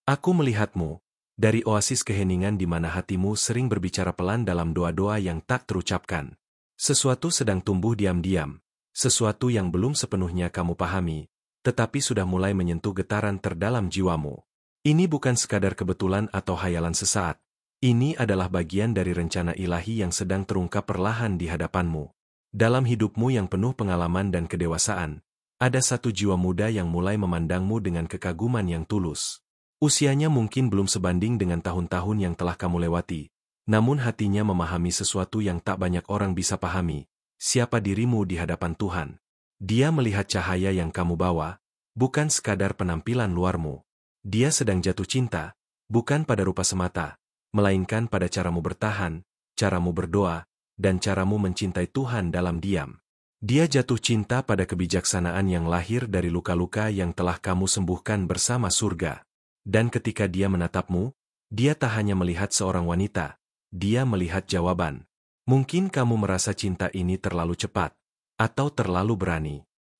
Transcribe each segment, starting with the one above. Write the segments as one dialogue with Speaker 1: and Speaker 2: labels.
Speaker 1: Aku melihatmu, dari oasis keheningan di mana hatimu sering berbicara pelan dalam doa-doa yang tak terucapkan. Sesuatu sedang tumbuh diam-diam, sesuatu yang belum sepenuhnya kamu pahami, tetapi sudah mulai menyentuh getaran terdalam jiwamu. Ini bukan sekadar kebetulan atau hayalan sesaat. Ini adalah bagian dari rencana ilahi yang sedang terungkap perlahan di hadapanmu. Dalam hidupmu yang penuh pengalaman dan kedewasaan, ada satu jiwa muda yang mulai memandangmu dengan kekaguman yang tulus. Usianya mungkin belum sebanding dengan tahun-tahun yang telah kamu lewati, namun hatinya memahami sesuatu yang tak banyak orang bisa pahami, siapa dirimu di hadapan Tuhan. Dia melihat cahaya yang kamu bawa, bukan sekadar penampilan luarmu. Dia sedang jatuh cinta, bukan pada rupa semata, melainkan pada caramu bertahan, caramu berdoa, dan caramu mencintai Tuhan dalam diam. Dia jatuh cinta pada kebijaksanaan yang lahir dari luka-luka yang telah kamu sembuhkan bersama surga. Dan ketika dia menatapmu, dia tak hanya melihat seorang wanita, dia melihat jawaban. Mungkin kamu merasa cinta ini terlalu cepat, atau terlalu berani.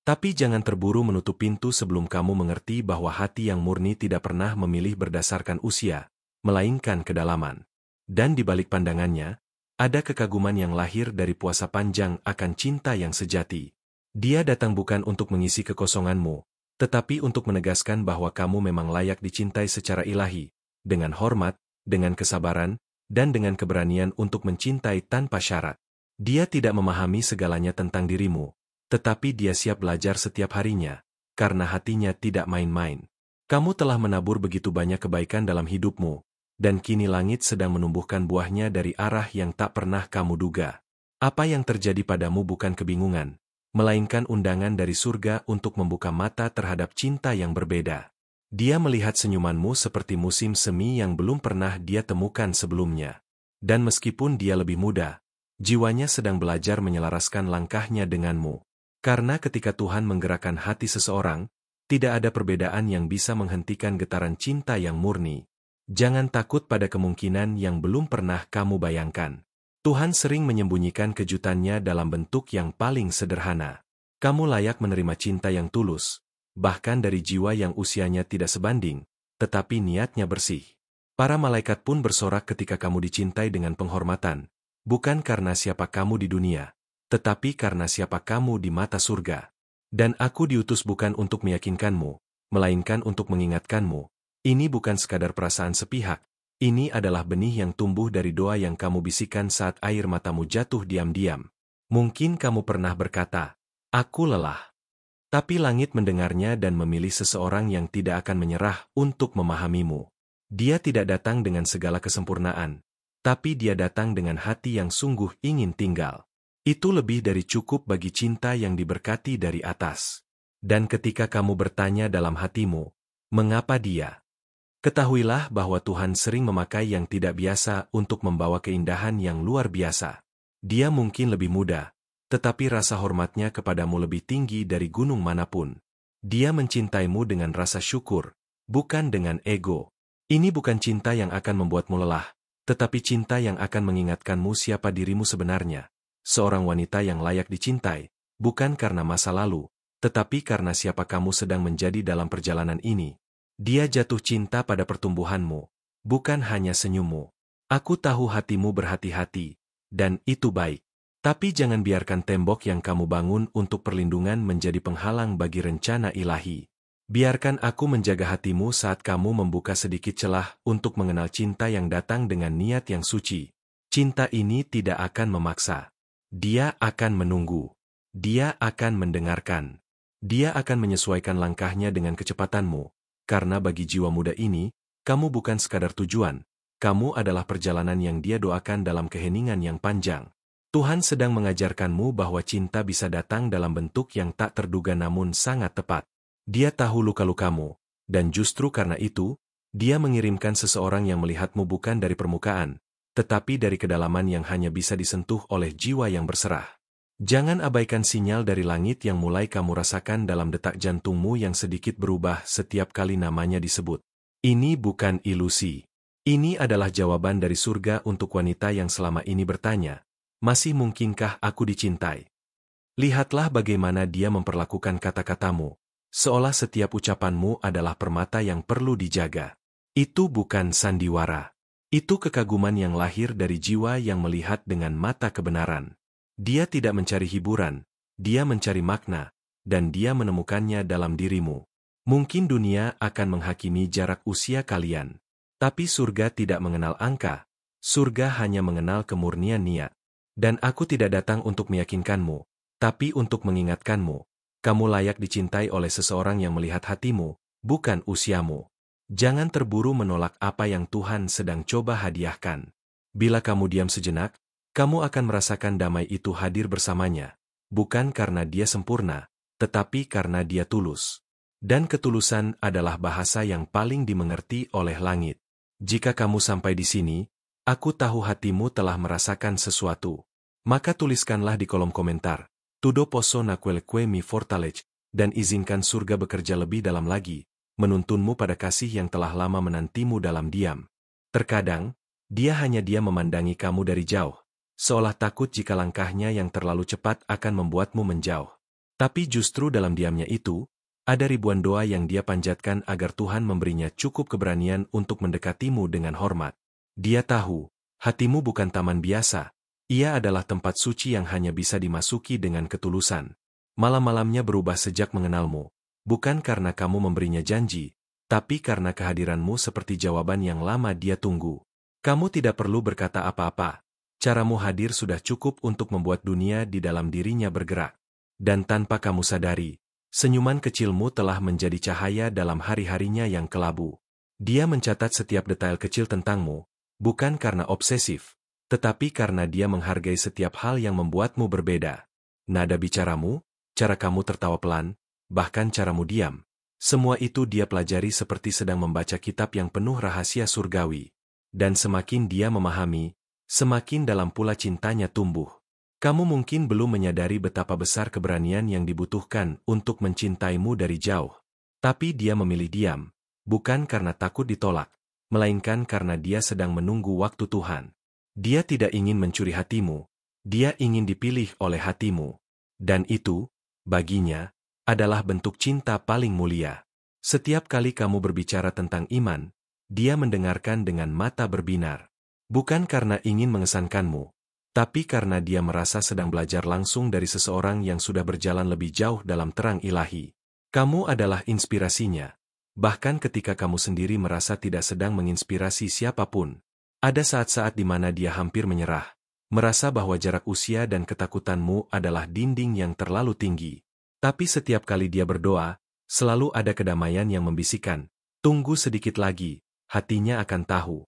Speaker 1: Tapi jangan terburu menutup pintu sebelum kamu mengerti bahwa hati yang murni tidak pernah memilih berdasarkan usia, melainkan kedalaman. Dan di balik pandangannya, ada kekaguman yang lahir dari puasa panjang akan cinta yang sejati. Dia datang bukan untuk mengisi kekosonganmu, tetapi untuk menegaskan bahwa kamu memang layak dicintai secara ilahi, dengan hormat, dengan kesabaran, dan dengan keberanian untuk mencintai tanpa syarat. Dia tidak memahami segalanya tentang dirimu, tetapi dia siap belajar setiap harinya, karena hatinya tidak main-main. Kamu telah menabur begitu banyak kebaikan dalam hidupmu, dan kini langit sedang menumbuhkan buahnya dari arah yang tak pernah kamu duga. Apa yang terjadi padamu bukan kebingungan, melainkan undangan dari surga untuk membuka mata terhadap cinta yang berbeda. Dia melihat senyumanmu seperti musim semi yang belum pernah dia temukan sebelumnya. Dan meskipun dia lebih muda, jiwanya sedang belajar menyelaraskan langkahnya denganmu. Karena ketika Tuhan menggerakkan hati seseorang, tidak ada perbedaan yang bisa menghentikan getaran cinta yang murni. Jangan takut pada kemungkinan yang belum pernah kamu bayangkan. Tuhan sering menyembunyikan kejutannya dalam bentuk yang paling sederhana. Kamu layak menerima cinta yang tulus, bahkan dari jiwa yang usianya tidak sebanding, tetapi niatnya bersih. Para malaikat pun bersorak ketika kamu dicintai dengan penghormatan, bukan karena siapa kamu di dunia, tetapi karena siapa kamu di mata surga. Dan aku diutus bukan untuk meyakinkanmu, melainkan untuk mengingatkanmu. Ini bukan sekadar perasaan sepihak. Ini adalah benih yang tumbuh dari doa yang kamu bisikan saat air matamu jatuh diam-diam. Mungkin kamu pernah berkata, "Aku lelah." Tapi langit mendengarnya dan memilih seseorang yang tidak akan menyerah untuk memahamimu. Dia tidak datang dengan segala kesempurnaan, tapi dia datang dengan hati yang sungguh ingin tinggal. Itu lebih dari cukup bagi cinta yang diberkati dari atas. Dan ketika kamu bertanya dalam hatimu, "Mengapa dia?" Ketahuilah bahwa Tuhan sering memakai yang tidak biasa untuk membawa keindahan yang luar biasa. Dia mungkin lebih muda, tetapi rasa hormatnya kepadamu lebih tinggi dari gunung manapun. Dia mencintaimu dengan rasa syukur, bukan dengan ego. Ini bukan cinta yang akan membuatmu lelah, tetapi cinta yang akan mengingatkanmu siapa dirimu sebenarnya. Seorang wanita yang layak dicintai, bukan karena masa lalu, tetapi karena siapa kamu sedang menjadi dalam perjalanan ini. Dia jatuh cinta pada pertumbuhanmu, bukan hanya senyummu. Aku tahu hatimu berhati-hati, dan itu baik. Tapi jangan biarkan tembok yang kamu bangun untuk perlindungan menjadi penghalang bagi rencana ilahi. Biarkan aku menjaga hatimu saat kamu membuka sedikit celah untuk mengenal cinta yang datang dengan niat yang suci. Cinta ini tidak akan memaksa. Dia akan menunggu. Dia akan mendengarkan. Dia akan menyesuaikan langkahnya dengan kecepatanmu. Karena bagi jiwa muda ini, kamu bukan sekadar tujuan, kamu adalah perjalanan yang dia doakan dalam keheningan yang panjang. Tuhan sedang mengajarkanmu bahwa cinta bisa datang dalam bentuk yang tak terduga namun sangat tepat. Dia tahu luka-lukamu, dan justru karena itu, dia mengirimkan seseorang yang melihatmu bukan dari permukaan, tetapi dari kedalaman yang hanya bisa disentuh oleh jiwa yang berserah. Jangan abaikan sinyal dari langit yang mulai kamu rasakan dalam detak jantungmu yang sedikit berubah setiap kali namanya disebut. Ini bukan ilusi. Ini adalah jawaban dari surga untuk wanita yang selama ini bertanya, "Masih mungkinkah aku dicintai?" Lihatlah bagaimana dia memperlakukan kata-katamu, seolah setiap ucapanmu adalah permata yang perlu dijaga. Itu bukan sandiwara. Itu kekaguman yang lahir dari jiwa yang melihat dengan mata kebenaran. Dia tidak mencari hiburan, dia mencari makna, dan dia menemukannya dalam dirimu. Mungkin dunia akan menghakimi jarak usia kalian. Tapi surga tidak mengenal angka. Surga hanya mengenal kemurnian niat. Dan aku tidak datang untuk meyakinkanmu, tapi untuk mengingatkanmu. Kamu layak dicintai oleh seseorang yang melihat hatimu, bukan usiamu. Jangan terburu menolak apa yang Tuhan sedang coba hadiahkan. Bila kamu diam sejenak, kamu akan merasakan damai itu hadir bersamanya. Bukan karena dia sempurna, tetapi karena dia tulus. Dan ketulusan adalah bahasa yang paling dimengerti oleh langit. Jika kamu sampai di sini, aku tahu hatimu telah merasakan sesuatu. Maka tuliskanlah di kolom komentar, Tudo posso naquelque mi fortalece, dan izinkan surga bekerja lebih dalam lagi, menuntunmu pada kasih yang telah lama menantimu dalam diam. Terkadang, dia memandangi kamu dari jauh, seolah takut jika langkahnya yang terlalu cepat akan membuatmu menjauh. Tapi justru dalam diamnya itu, ada ribuan doa yang dia panjatkan agar Tuhan memberinya cukup keberanian untuk mendekatimu dengan hormat. Dia tahu, hatimu bukan taman biasa, ia adalah tempat suci yang hanya bisa dimasuki dengan ketulusan. Malam-malamnya berubah sejak mengenalmu. Bukan karena kamu memberinya janji, tapi karena kehadiranmu seperti jawaban yang lama dia tunggu. Kamu tidak perlu berkata apa-apa. Caramu hadir sudah cukup untuk membuat dunia di dalam dirinya bergerak. Dan tanpa kamu sadari, senyuman kecilmu telah menjadi cahaya dalam hari-harinya yang kelabu. Dia mencatat setiap detail kecil tentangmu, bukan karena obsesif, tetapi karena dia menghargai setiap hal yang membuatmu berbeda. Nada bicaramu, cara kamu tertawa pelan, bahkan caramu diam. Semua itu dia pelajari seperti sedang membaca kitab yang penuh rahasia surgawi. Dan semakin dia memahami, semakin dalam pula cintanya tumbuh. Kamu mungkin belum menyadari betapa besar keberanian yang dibutuhkan untuk mencintaimu dari jauh. Tapi dia memilih diam, bukan karena takut ditolak, melainkan karena dia sedang menunggu waktu Tuhan. Dia tidak ingin mencuri hatimu, dia ingin dipilih oleh hatimu. Dan itu, baginya, adalah bentuk cinta paling mulia. Setiap kali kamu berbicara tentang iman, dia mendengarkan dengan mata berbinar. Bukan karena ingin mengesankanmu, tapi karena dia merasa sedang belajar langsung dari seseorang yang sudah berjalan lebih jauh dalam terang ilahi. Kamu adalah inspirasinya. Bahkan ketika kamu sendiri merasa tidak sedang menginspirasi siapapun. Ada saat-saat di mana dia hampir menyerah. Merasa bahwa jarak usia dan ketakutanmu adalah dinding yang terlalu tinggi. Tapi setiap kali dia berdoa, selalu ada kedamaian yang membisikkan, tunggu sedikit lagi, hatinya akan tahu.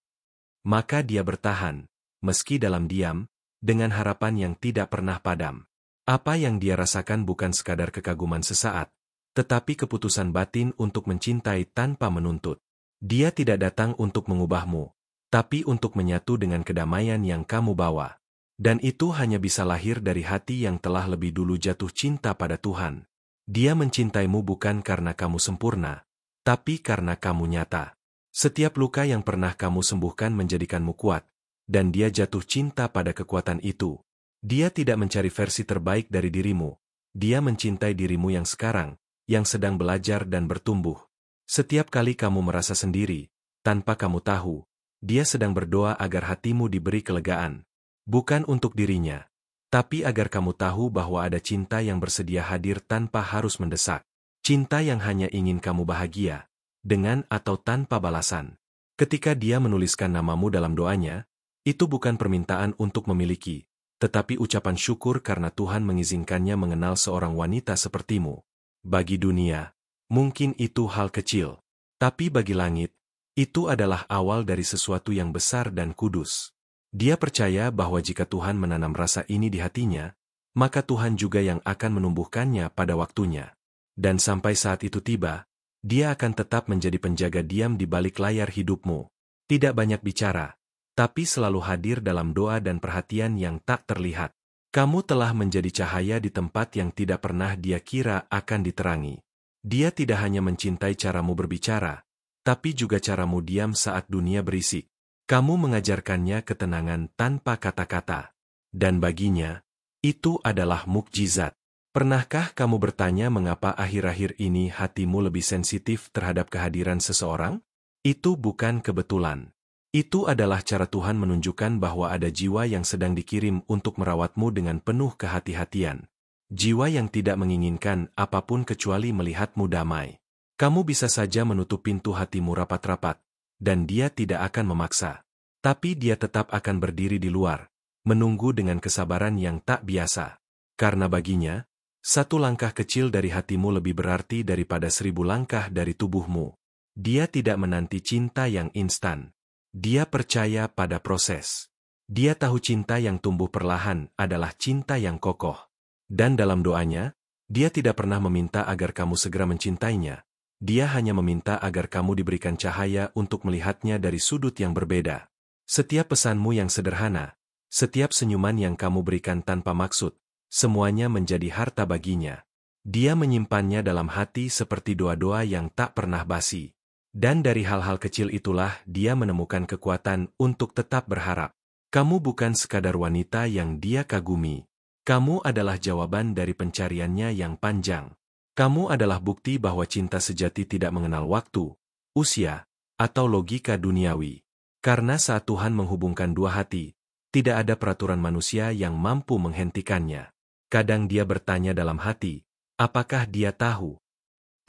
Speaker 1: Maka dia bertahan, meski dalam diam, dengan harapan yang tidak pernah padam. Apa yang dia rasakan bukan sekadar kekaguman sesaat, tetapi keputusan batin untuk mencintai tanpa menuntut. Dia tidak datang untuk mengubahmu, tapi untuk menyatu dengan kedamaian yang kamu bawa. Dan itu hanya bisa lahir dari hati yang telah lebih dulu jatuh cinta pada Tuhan. Dia mencintaimu bukan karena kamu sempurna, tapi karena kamu nyata. Setiap luka yang pernah kamu sembuhkan menjadikanmu kuat, dan dia jatuh cinta pada kekuatan itu. Dia tidak mencari versi terbaik dari dirimu, dia mencintai dirimu yang sekarang, yang sedang belajar dan bertumbuh. Setiap kali kamu merasa sendiri, tanpa kamu tahu, dia sedang berdoa agar hatimu diberi kelegaan. Bukan untuk dirinya, tapi agar kamu tahu bahwa ada cinta yang bersedia hadir tanpa harus mendesak. Cinta yang hanya ingin kamu bahagia, dengan atau tanpa balasan. Ketika dia menuliskan namamu dalam doanya, itu bukan permintaan untuk memiliki, tetapi ucapan syukur karena Tuhan mengizinkannya mengenal seorang wanita sepertimu. Bagi dunia, mungkin itu hal kecil, tapi bagi langit, itu adalah awal dari sesuatu yang besar dan kudus. Dia percaya bahwa jika Tuhan menanam rasa ini di hatinya, maka Tuhan juga yang akan menumbuhkannya pada waktunya. Dan sampai saat itu tiba, dia akan tetap menjadi penjaga diam di balik layar hidupmu. Tidak banyak bicara, tapi selalu hadir dalam doa dan perhatian yang tak terlihat. Kamu telah menjadi cahaya di tempat yang tidak pernah dia kira akan diterangi. Dia tidak hanya mencintai caramu berbicara, tapi juga caramu diam saat dunia berisik. Kamu mengajarkannya ketenangan tanpa kata-kata. Dan baginya, itu adalah mukjizat. Pernahkah kamu bertanya mengapa akhir-akhir ini hatimu lebih sensitif terhadap kehadiran seseorang? Itu bukan kebetulan. Itu adalah cara Tuhan menunjukkan bahwa ada jiwa yang sedang dikirim untuk merawatmu dengan penuh kehati-hatian. Jiwa yang tidak menginginkan apapun kecuali melihatmu damai. Kamu bisa saja menutup pintu hatimu rapat-rapat, dan dia tidak akan memaksa. Tapi dia tetap akan berdiri di luar, menunggu dengan kesabaran yang tak biasa. Karena baginya, satu langkah kecil dari hatimu lebih berarti daripada 1000 langkah dari tubuhmu. Dia tidak menanti cinta yang instan. Dia percaya pada proses. Dia tahu cinta yang tumbuh perlahan adalah cinta yang kokoh. Dan dalam doanya, dia tidak pernah meminta agar kamu segera mencintainya. Dia hanya meminta agar kamu diberikan cahaya untuk melihatnya dari sudut yang berbeda. Setiap pesanmu yang sederhana, setiap senyuman yang kamu berikan tanpa maksud, semuanya menjadi harta baginya. Dia menyimpannya dalam hati seperti doa-doa yang tak pernah basi. Dan dari hal-hal kecil itulah dia menemukan kekuatan untuk tetap berharap. Kamu bukan sekadar wanita yang dia kagumi. Kamu adalah jawaban dari pencariannya yang panjang. Kamu adalah bukti bahwa cinta sejati tidak mengenal waktu, usia, atau logika duniawi. Karena saat Tuhan menghubungkan dua hati, tidak ada peraturan manusia yang mampu menghentikannya. Kadang dia bertanya dalam hati, apakah dia tahu?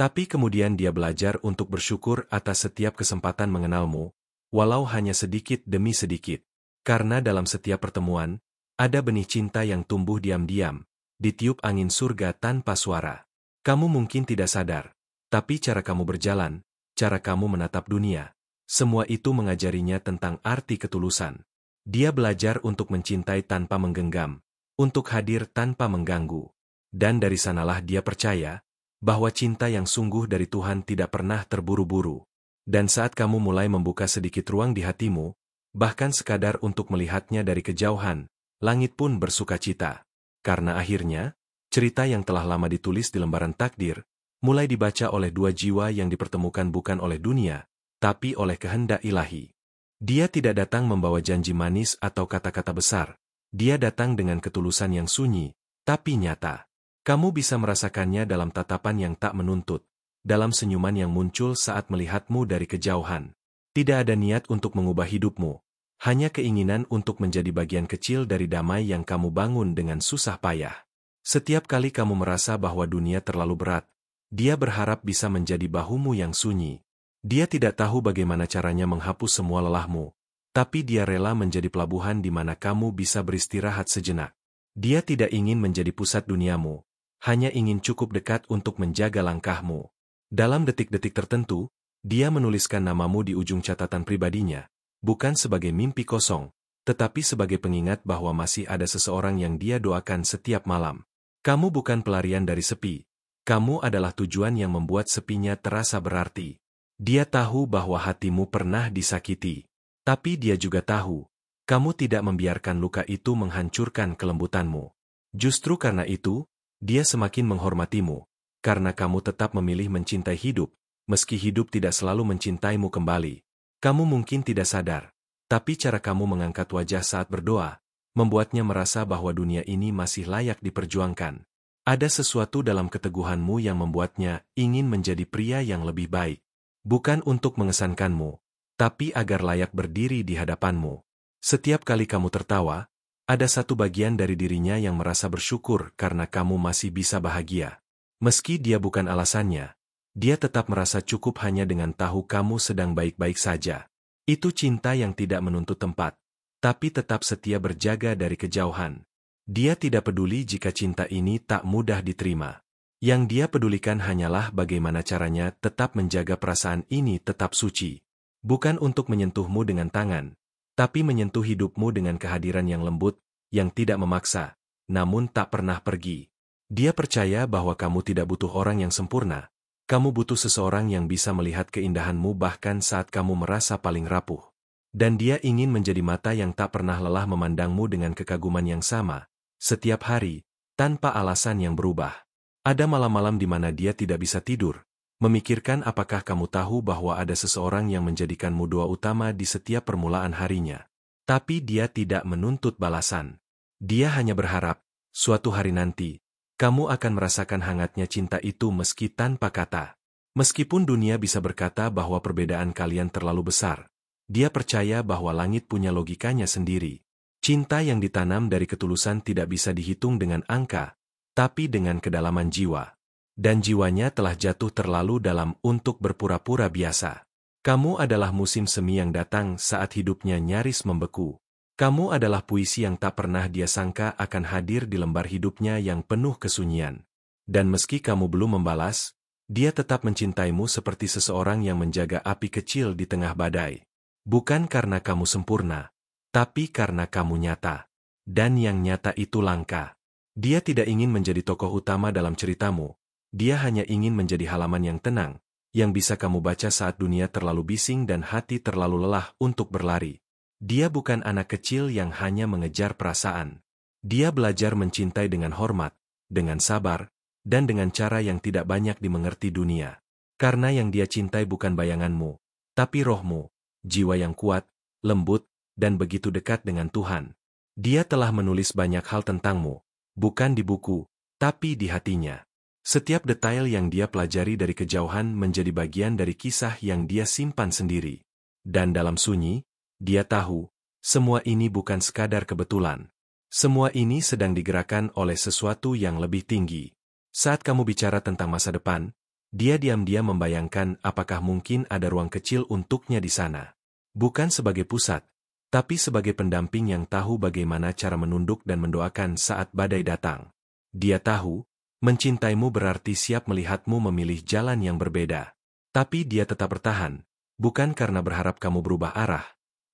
Speaker 1: Tapi kemudian dia belajar untuk bersyukur atas setiap kesempatan mengenalmu, walau hanya sedikit demi sedikit. Karena dalam setiap pertemuan, ada benih cinta yang tumbuh diam-diam, ditiup angin surga tanpa suara. Kamu mungkin tidak sadar, tapi cara kamu berjalan, cara kamu menatap dunia, semua itu mengajarinya tentang arti ketulusan. Dia belajar untuk mencintai tanpa menggenggam, untuk hadir tanpa mengganggu. Dan dari sanalah dia percaya bahwa cinta yang sungguh dari Tuhan tidak pernah terburu-buru. Dan saat kamu mulai membuka sedikit ruang di hatimu, bahkan sekadar untuk melihatnya dari kejauhan, langit pun bersukacita. Karena akhirnya, cerita yang telah lama ditulis di lembaran takdir, mulai dibaca oleh dua jiwa yang dipertemukan bukan oleh dunia, tapi oleh kehendak ilahi. Dia tidak datang membawa janji manis atau kata-kata besar. Dia datang dengan ketulusan yang sunyi, tapi nyata. Kamu bisa merasakannya dalam tatapan yang tak menuntut, dalam senyuman yang muncul saat melihatmu dari kejauhan. Tidak ada niat untuk mengubah hidupmu, hanya keinginan untuk menjadi bagian kecil dari damai yang kamu bangun dengan susah payah. Setiap kali kamu merasa bahwa dunia terlalu berat, dia berharap bisa menjadi bahumu yang sunyi. Dia tidak tahu bagaimana caranya menghapus semua lelahmu, tapi dia rela menjadi pelabuhan di mana kamu bisa beristirahat sejenak. Dia tidak ingin menjadi pusat duniamu, hanya ingin cukup dekat untuk menjaga langkahmu. Dalam detik-detik tertentu, dia menuliskan namamu di ujung catatan pribadinya, bukan sebagai mimpi kosong, tetapi sebagai pengingat bahwa masih ada seseorang yang dia doakan setiap malam. Kamu bukan pelarian dari sepi. Kamu adalah tujuan yang membuat sepinya terasa berarti. Dia tahu bahwa hatimu pernah disakiti. Tapi dia juga tahu, kamu tidak membiarkan luka itu menghancurkan kelembutanmu. Justru karena itu, dia semakin menghormatimu. Karena kamu tetap memilih mencintai hidup, meski hidup tidak selalu mencintaimu kembali. Kamu mungkin tidak sadar, tapi cara kamu mengangkat wajah saat berdoa, membuatnya merasa bahwa dunia ini masih layak diperjuangkan. Ada sesuatu dalam keteguhanmu yang membuatnya ingin menjadi pria yang lebih baik. Bukan untuk mengesankanmu, tapi agar layak berdiri di hadapanmu. Setiap kali kamu tertawa, ada satu bagian dari dirinya yang merasa bersyukur karena kamu masih bisa bahagia. Meski dia bukan alasannya, dia tetap merasa cukup hanya dengan tahu kamu sedang baik-baik saja. Itu cinta yang tidak menuntut tempat, tapi tetap setia berjaga dari kejauhan. Dia tidak peduli jika cinta ini tak mudah diterima. Yang dia pedulikan hanyalah bagaimana caranya tetap menjaga perasaan ini tetap suci. Bukan untuk menyentuhmu dengan tangan, tapi menyentuh hidupmu dengan kehadiran yang lembut, yang tidak memaksa, namun tak pernah pergi. Dia percaya bahwa kamu tidak butuh orang yang sempurna. Kamu butuh seseorang yang bisa melihat keindahanmu bahkan saat kamu merasa paling rapuh. Dan dia ingin menjadi mata yang tak pernah lelah memandangmu dengan kekaguman yang sama, setiap hari, tanpa alasan yang berubah. Ada malam-malam di mana dia tidak bisa tidur, memikirkan apakah kamu tahu bahwa ada seseorang yang menjadikanmu doa utama di setiap permulaan harinya. Tapi dia tidak menuntut balasan. Dia hanya berharap, suatu hari nanti, kamu akan merasakan hangatnya cinta itu meski tanpa kata. Meskipun dunia bisa berkata bahwa perbedaan kalian terlalu besar, dia percaya bahwa langit punya logikanya sendiri. Cinta yang ditanam dari ketulusan tidak bisa dihitung dengan angka, tapi dengan kedalaman jiwa. Dan jiwanya telah jatuh terlalu dalam untuk berpura-pura biasa. Kamu adalah musim semi yang datang saat hidupnya nyaris membeku. Kamu adalah puisi yang tak pernah dia sangka akan hadir di lembar hidupnya yang penuh kesunyian. Dan meski kamu belum membalas, dia tetap mencintaimu seperti seseorang yang menjaga api kecil di tengah badai. Bukan karena kamu sempurna, tapi karena kamu nyata. Dan yang nyata itu langka. Dia tidak ingin menjadi tokoh utama dalam ceritamu. Dia hanya ingin menjadi halaman yang tenang, yang bisa kamu baca saat dunia terlalu bising dan hati terlalu lelah untuk berlari. Dia bukan anak kecil yang hanya mengejar perasaan. Dia belajar mencintai dengan hormat, dengan sabar, dan dengan cara yang tidak banyak dimengerti dunia. Karena yang dia cintai bukan bayanganmu, tapi rohmu, jiwa yang kuat, lembut, dan begitu dekat dengan Tuhan. Dia telah menulis banyak hal tentangmu, bukan di buku, tapi di hatinya. Setiap detail yang dia pelajari dari kejauhan menjadi bagian dari kisah yang dia simpan sendiri. Dan dalam sunyi, dia tahu, semua ini bukan sekadar kebetulan. Semua ini sedang digerakkan oleh sesuatu yang lebih tinggi. Saat kamu bicara tentang masa depan, dia diam-diam membayangkan apakah mungkin ada ruang kecil untuknya di sana. Bukan sebagai pusat, tapi sebagai pendamping yang tahu bagaimana cara menunduk dan mendoakan saat badai datang. Dia tahu, mencintaimu berarti siap melihatmu memilih jalan yang berbeda. Tapi dia tetap bertahan, bukan karena berharap kamu berubah arah,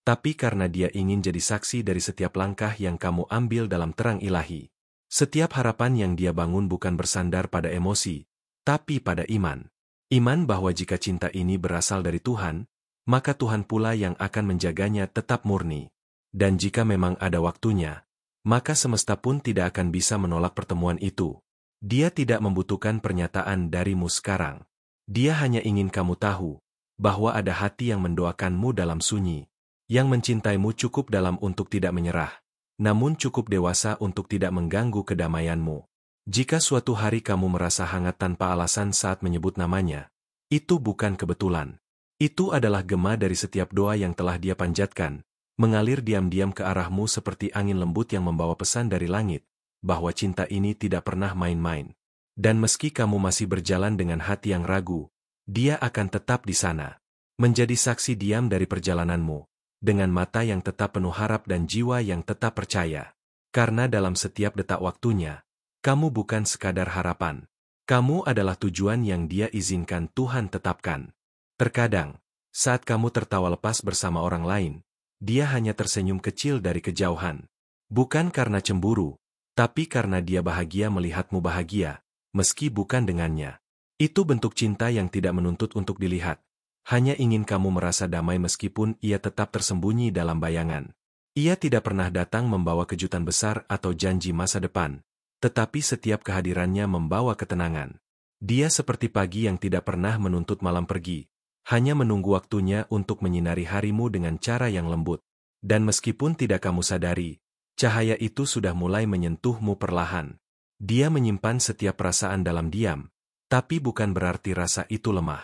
Speaker 1: tapi karena dia ingin jadi saksi dari setiap langkah yang kamu ambil dalam terang ilahi. Setiap harapan yang dia bangun bukan bersandar pada emosi, tapi pada iman. Iman bahwa jika cinta ini berasal dari Tuhan, maka Tuhan pula yang akan menjaganya tetap murni. Dan jika memang ada waktunya, maka semesta pun tidak akan bisa menolak pertemuan itu. Dia tidak membutuhkan pernyataan darimu sekarang. Dia hanya ingin kamu tahu, bahwa ada hati yang mendoakanmu dalam sunyi, yang mencintaimu cukup dalam untuk tidak menyerah, namun cukup dewasa untuk tidak mengganggu kedamaianmu. Jika suatu hari kamu merasa hangat tanpa alasan saat menyebut namanya, itu bukan kebetulan. Itu adalah gema dari setiap doa yang telah dia panjatkan, mengalir diam-diam ke arahmu seperti angin lembut yang membawa pesan dari langit, bahwa cinta ini tidak pernah main-main. Dan meski kamu masih berjalan dengan hati yang ragu, dia akan tetap di sana, menjadi saksi diam dari perjalananmu, dengan mata yang tetap penuh harap dan jiwa yang tetap percaya. Karena dalam setiap detak waktunya, kamu bukan sekadar harapan. Kamu adalah tujuan yang dia izinkan Tuhan tetapkan. Terkadang, saat kamu tertawa lepas bersama orang lain, dia hanya tersenyum kecil dari kejauhan. Bukan karena cemburu, tapi karena dia bahagia melihatmu bahagia, meski bukan dengannya. Itu bentuk cinta yang tidak menuntut untuk dilihat. Hanya ingin kamu merasa damai meskipun ia tetap tersembunyi dalam bayangan. Ia tidak pernah datang membawa kejutan besar atau janji masa depan, tetapi setiap kehadirannya membawa ketenangan. Dia seperti pagi yang tidak pernah menuntut malam pergi, hanya menunggu waktunya untuk menyinari harimu dengan cara yang lembut. Dan meskipun tidak kamu sadari, cahaya itu sudah mulai menyentuhmu perlahan. Dia menyimpan setiap perasaan dalam diam, tapi bukan berarti rasa itu lemah.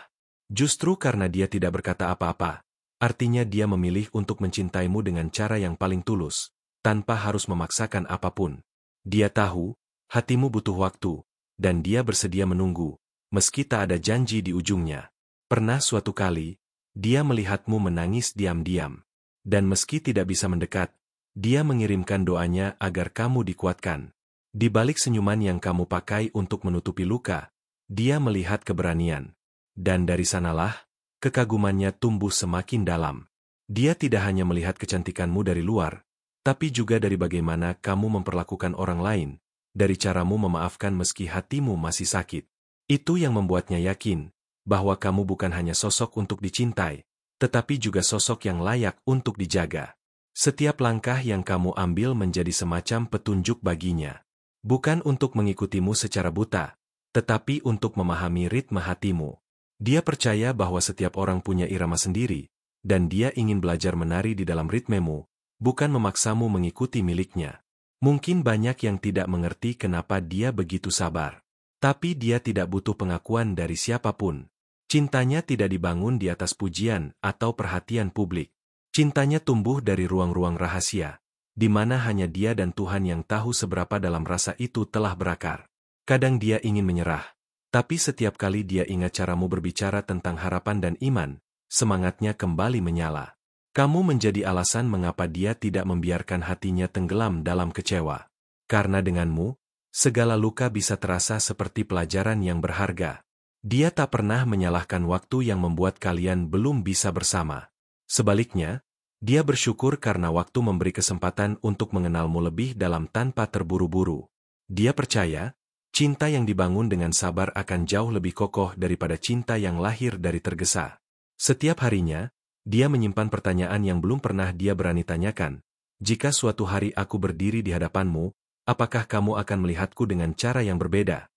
Speaker 1: Justru karena dia tidak berkata apa-apa, artinya dia memilih untuk mencintaimu dengan cara yang paling tulus, tanpa harus memaksakan apapun. Dia tahu, hatimu butuh waktu, dan dia bersedia menunggu, meski tak ada janji di ujungnya. Pernah suatu kali, dia melihatmu menangis diam-diam. Dan meski tidak bisa mendekat, dia mengirimkan doanya agar kamu dikuatkan. Di balik senyuman yang kamu pakai untuk menutupi luka, dia melihat keberanian. Dan dari sanalah, kekagumannya tumbuh semakin dalam. Dia tidak hanya melihat kecantikanmu dari luar, tapi juga dari bagaimana kamu memperlakukan orang lain, dari caramu memaafkan meski hatimu masih sakit. Itu yang membuatnya yakin, bahwa kamu bukan hanya sosok untuk dicintai, tetapi juga sosok yang layak untuk dijaga. Setiap langkah yang kamu ambil menjadi semacam petunjuk baginya. Bukan untuk mengikutimu secara buta, tetapi untuk memahami ritme hatimu. Dia percaya bahwa setiap orang punya irama sendiri, dan dia ingin belajar menari di dalam ritmemu, bukan memaksamu mengikuti miliknya. Mungkin banyak yang tidak mengerti kenapa dia begitu sabar. Tapi dia tidak butuh pengakuan dari siapapun. Cintanya tidak dibangun di atas pujian atau perhatian publik. Cintanya tumbuh dari ruang-ruang rahasia, di mana hanya dia dan Tuhan yang tahu seberapa dalam rasa itu telah berakar. Kadang dia ingin menyerah, tapi setiap kali dia ingat caramu berbicara tentang harapan dan iman, semangatnya kembali menyala. Kamu menjadi alasan mengapa dia tidak membiarkan hatinya tenggelam dalam kecewa. Karena denganmu, segala luka bisa terasa seperti pelajaran yang berharga. Dia tak pernah menyalahkan waktu yang membuat kalian belum bisa bersama. Sebaliknya, dia bersyukur karena waktu memberi kesempatan untuk mengenalmu lebih dalam tanpa terburu-buru. Dia percaya, cinta yang dibangun dengan sabar akan jauh lebih kokoh daripada cinta yang lahir dari tergesa. Setiap harinya, dia menyimpan pertanyaan yang belum pernah dia berani tanyakan. Jika suatu hari aku berdiri di hadapanmu, apakah kamu akan melihatku dengan cara yang berbeda?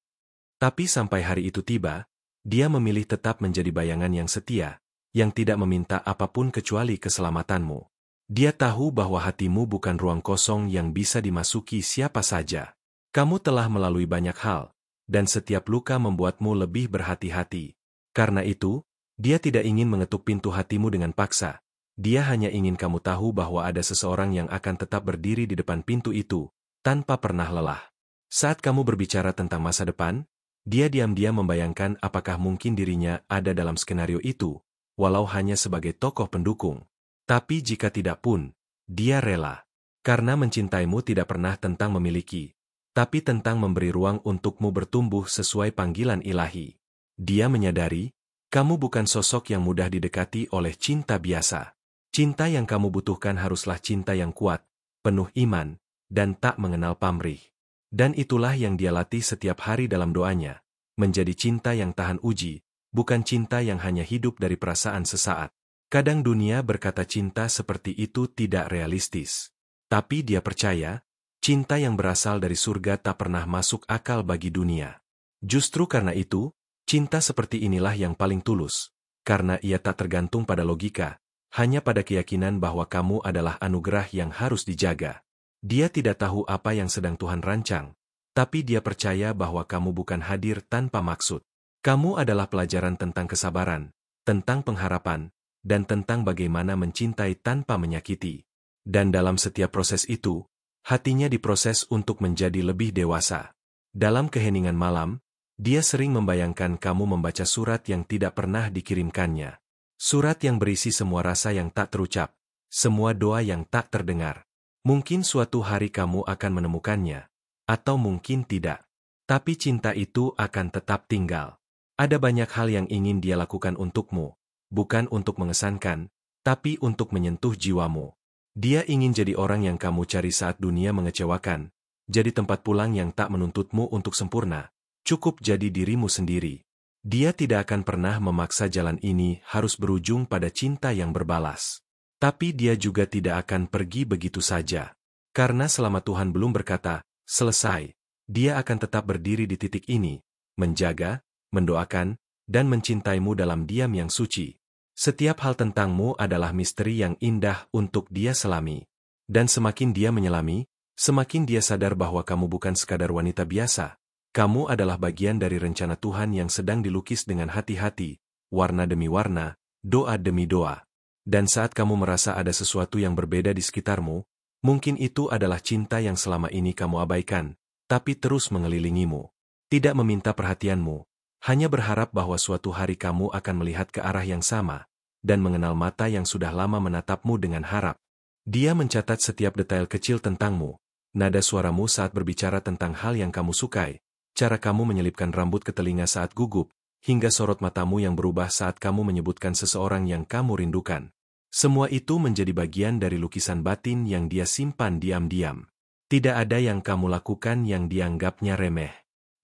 Speaker 1: Tapi sampai hari itu tiba, dia memilih tetap menjadi bayangan yang setia, yang tidak meminta apapun kecuali keselamatanmu. Dia tahu bahwa hatimu bukan ruang kosong yang bisa dimasuki siapa saja. Kamu telah melalui banyak hal, dan setiap luka membuatmu lebih berhati-hati. Karena itu, dia tidak ingin mengetuk pintu hatimu dengan paksa. Dia hanya ingin kamu tahu bahwa ada seseorang yang akan tetap berdiri di depan pintu itu, tanpa pernah lelah. Saat kamu berbicara tentang masa depan, dia diam-diam membayangkan apakah mungkin dirinya ada dalam skenario itu, walau hanya sebagai tokoh pendukung. Tapi jika tidak pun, dia rela. Karena mencintaimu tidak pernah tentang memiliki, tapi tentang memberi ruang untukmu bertumbuh sesuai panggilan ilahi. Dia menyadari, kamu bukan sosok yang mudah didekati oleh cinta biasa. Cinta yang kamu butuhkan haruslah cinta yang kuat, penuh iman, dan tak mengenal pamrih. Dan itulah yang dia latih setiap hari dalam doanya, menjadi cinta yang tahan uji, bukan cinta yang hanya hidup dari perasaan sesaat. Kadang dunia berkata cinta seperti itu tidak realistis. Tapi dia percaya, cinta yang berasal dari surga tak pernah masuk akal bagi dunia. Justru karena itu, cinta seperti inilah yang paling tulus, karena ia tak tergantung pada logika, hanya pada keyakinan bahwa kamu adalah anugerah yang harus dijaga. Dia tidak tahu apa yang sedang Tuhan rancang, tapi dia percaya bahwa kamu bukan hadir tanpa maksud. Kamu adalah pelajaran tentang kesabaran, tentang pengharapan, dan tentang bagaimana mencintai tanpa menyakiti. Dan dalam setiap proses itu, hatinya diproses untuk menjadi lebih dewasa. Dalam keheningan malam, dia sering membayangkan kamu membaca surat yang tidak pernah dikirimkannya. Surat yang berisi semua rasa yang tak terucap, semua doa yang tak terdengar. Mungkin suatu hari kamu akan menemukannya, atau mungkin tidak. Tapi cinta itu akan tetap tinggal. Ada banyak hal yang ingin dia lakukan untukmu, bukan untuk mengesankan, tapi untuk menyentuh jiwamu. Dia ingin jadi orang yang kamu cari saat dunia mengecewakan, jadi tempat pulang yang tak menuntutmu untuk sempurna, cukup jadi dirimu sendiri. Dia tidak akan pernah memaksa jalan ini harus berujung pada cinta yang berbalas. Tapi dia juga tidak akan pergi begitu saja. Karena selama Tuhan belum berkata, selesai, dia akan tetap berdiri di titik ini, menjaga, mendoakan, dan mencintaimu dalam diam yang suci. Setiap hal tentangmu adalah misteri yang indah untuk dia selami. Dan semakin dia menyelami, semakin dia sadar bahwa kamu bukan sekadar wanita biasa. Kamu adalah bagian dari rencana Tuhan yang sedang dilukis dengan hati-hati, warna demi warna, doa demi doa. Dan saat kamu merasa ada sesuatu yang berbeda di sekitarmu, mungkin itu adalah cinta yang selama ini kamu abaikan, tapi terus mengelilingimu. Tidak meminta perhatianmu, hanya berharap bahwa suatu hari kamu akan melihat ke arah yang sama, dan mengenal mata yang sudah lama menatapmu dengan harap. Dia mencatat setiap detail kecil tentangmu, nada suaramu saat berbicara tentang hal yang kamu sukai, cara kamu menyelipkan rambut ke telinga saat gugup, hingga sorot matamu yang berubah saat kamu menyebutkan seseorang yang kamu rindukan. Semua itu menjadi bagian dari lukisan batin yang dia simpan diam-diam. Tidak ada yang kamu lakukan yang dianggapnya remeh.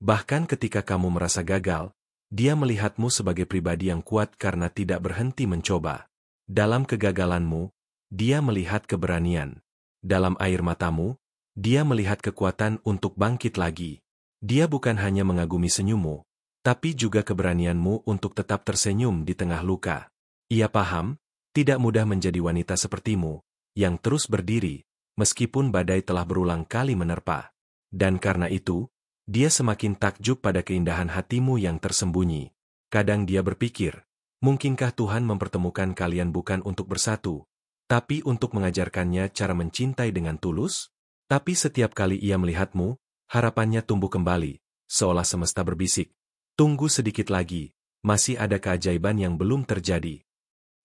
Speaker 1: Bahkan ketika kamu merasa gagal, dia melihatmu sebagai pribadi yang kuat karena tidak berhenti mencoba. Dalam kegagalanmu, dia melihat keberanian. Dalam air matamu, dia melihat kekuatan untuk bangkit lagi. Dia bukan hanya mengagumi senyummu, tapi juga keberanianmu untuk tetap tersenyum di tengah luka. Ia paham, tidak mudah menjadi wanita sepertimu, yang terus berdiri, meskipun badai telah berulang kali menerpa. Dan karena itu, dia semakin takjub pada keindahan hatimu yang tersembunyi. Kadang dia berpikir, mungkinkah Tuhan mempertemukan kalian bukan untuk bersatu, tapi untuk mengajarkannya cara mencintai dengan tulus? Tapi setiap kali ia melihatmu, harapannya tumbuh kembali, seolah semesta berbisik. Tunggu sedikit lagi, masih ada keajaiban yang belum terjadi.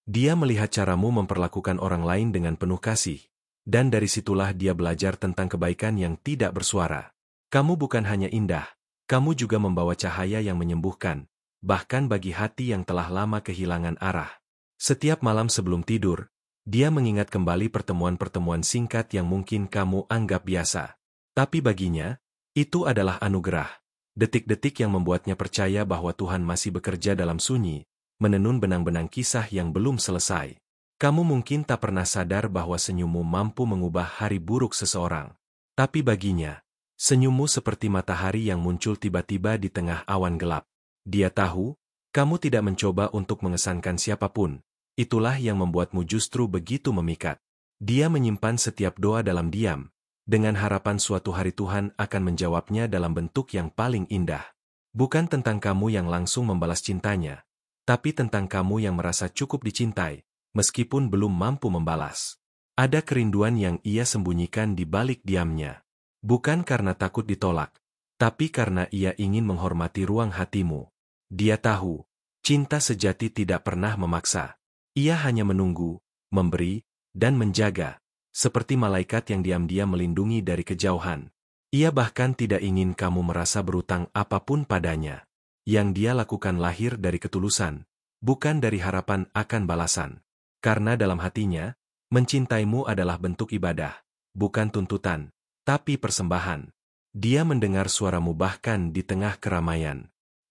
Speaker 1: Dia melihat caramu memperlakukan orang lain dengan penuh kasih, dan dari situlah dia belajar tentang kebaikan yang tidak bersuara. Kamu bukan hanya indah, kamu juga membawa cahaya yang menyembuhkan, bahkan bagi hati yang telah lama kehilangan arah. Setiap malam sebelum tidur, dia mengingat kembali pertemuan-pertemuan singkat yang mungkin kamu anggap biasa. Tapi baginya, itu adalah anugerah. Detik-detik yang membuatnya percaya bahwa Tuhan masih bekerja dalam sunyi, menenun benang-benang kisah yang belum selesai. Kamu mungkin tak pernah sadar bahwa senyummu mampu mengubah hari buruk seseorang. Tapi baginya, senyummu seperti matahari yang muncul tiba-tiba di tengah awan gelap. Dia tahu, kamu tidak mencoba untuk mengesankan siapapun. Itulah yang membuatmu justru begitu memikat. Dia menyimpan setiap doa dalam diam, dengan harapan suatu hari Tuhan akan menjawabnya dalam bentuk yang paling indah. Bukan tentang kamu yang langsung membalas cintanya, tapi tentang kamu yang merasa cukup dicintai, meskipun belum mampu membalas. Ada kerinduan yang ia sembunyikan di balik diamnya. Bukan karena takut ditolak, tapi karena ia ingin menghormati ruang hatimu. Dia tahu, cinta sejati tidak pernah memaksa. Ia hanya menunggu, memberi, dan menjaga, seperti malaikat yang diam-diam melindungi dari kejauhan. Ia bahkan tidak ingin kamu merasa berutang apapun padanya. Yang dia lakukan lahir dari ketulusan, bukan dari harapan akan balasan. Karena dalam hatinya, mencintaimu adalah bentuk ibadah, bukan tuntutan, tapi persembahan. Dia mendengar suaramu bahkan di tengah keramaian.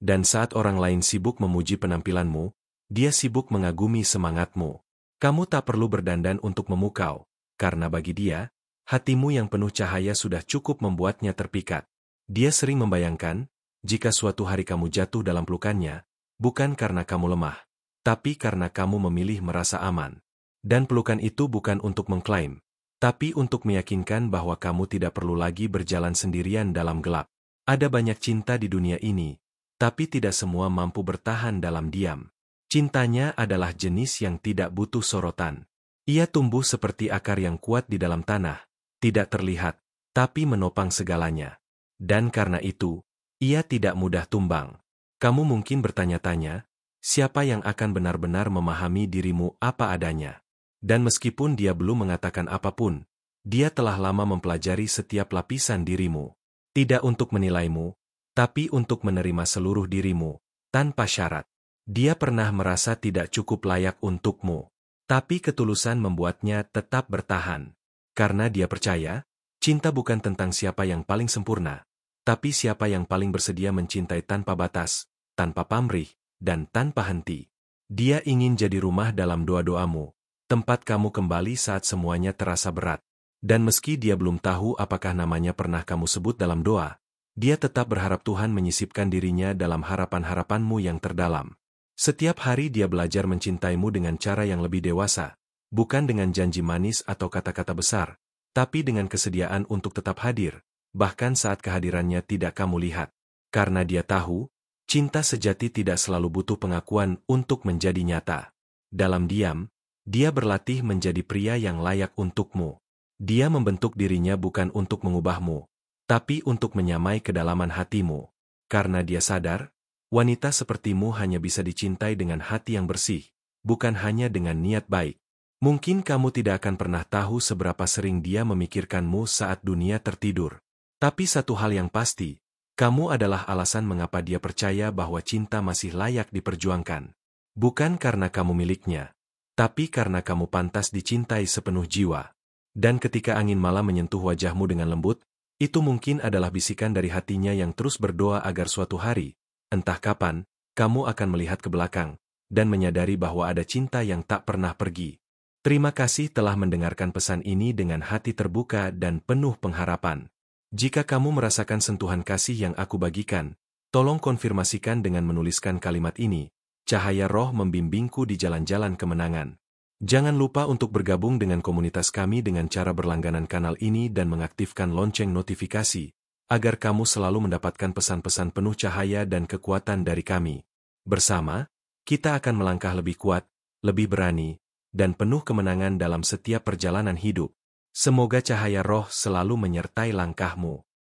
Speaker 1: Dan saat orang lain sibuk memuji penampilanmu, dia sibuk mengagumi semangatmu. Kamu tak perlu berdandan untuk memukau, karena bagi dia, hatimu yang penuh cahaya sudah cukup membuatnya terpikat. Dia sering membayangkan, jika suatu hari kamu jatuh dalam pelukannya, bukan karena kamu lemah, tapi karena kamu memilih merasa aman. Dan pelukan itu bukan untuk mengklaim, tapi untuk meyakinkan bahwa kamu tidak perlu lagi berjalan sendirian dalam gelap. Ada banyak cinta di dunia ini, tapi tidak semua mampu bertahan dalam diam. Cintanya adalah jenis yang tidak butuh sorotan. Ia tumbuh seperti akar yang kuat di dalam tanah, tidak terlihat, tapi menopang segalanya. Dan karena itu, ia tidak mudah tumbang. Kamu mungkin bertanya-tanya, siapa yang akan benar-benar memahami dirimu apa adanya? Dan meskipun dia belum mengatakan apapun, dia telah lama mempelajari setiap lapisan dirimu. Tidak untuk menilaimu, tapi untuk menerima seluruh dirimu, tanpa syarat. Dia pernah merasa tidak cukup layak untukmu, tapi ketulusan membuatnya tetap bertahan. Karena dia percaya, cinta bukan tentang siapa yang paling sempurna, tapi siapa yang paling bersedia mencintai tanpa batas, tanpa pamrih, dan tanpa henti. Dia ingin jadi rumah dalam doa-doamu, tempat kamu kembali saat semuanya terasa berat. Dan meski dia belum tahu apakah namanya pernah kamu sebut dalam doa, dia tetap berharap Tuhan menyisipkan dirinya dalam harapan-harapanmu yang terdalam. Setiap hari dia belajar mencintaimu dengan cara yang lebih dewasa, bukan dengan janji manis atau kata-kata besar, tapi dengan kesediaan untuk tetap hadir, bahkan saat kehadirannya tidak kamu lihat. Karena dia tahu, cinta sejati tidak selalu butuh pengakuan untuk menjadi nyata. Dalam diam, dia berlatih menjadi pria yang layak untukmu. Dia membentuk dirinya bukan untuk mengubahmu, tapi untuk menyamai kedalaman hatimu. Karena dia sadar, wanita sepertimu hanya bisa dicintai dengan hati yang bersih, bukan hanya dengan niat baik. Mungkin kamu tidak akan pernah tahu seberapa sering dia memikirkanmu saat dunia tertidur. Tapi satu hal yang pasti, kamu adalah alasan mengapa dia percaya bahwa cinta masih layak diperjuangkan. Bukan karena kamu miliknya, tapi karena kamu pantas dicintai sepenuh jiwa. Dan ketika angin malam menyentuh wajahmu dengan lembut, itu mungkin adalah bisikan dari hatinya yang terus berdoa agar suatu hari, entah kapan, kamu akan melihat ke belakang, dan menyadari bahwa ada cinta yang tak pernah pergi. Terima kasih telah mendengarkan pesan ini dengan hati terbuka dan penuh pengharapan. Jika kamu merasakan sentuhan kasih yang aku bagikan, tolong konfirmasikan dengan menuliskan kalimat ini, cahaya roh membimbingku di jalan-jalan kemenangan. Jangan lupa untuk bergabung dengan komunitas kami dengan cara berlangganan kanal ini dan mengaktifkan lonceng notifikasi, agar kamu selalu mendapatkan pesan-pesan penuh cahaya dan kekuatan dari kami. Bersama, kita akan melangkah lebih kuat, lebih berani, dan penuh kemenangan dalam setiap perjalanan hidup. Semoga cahaya roh selalu menyertai langkahmu.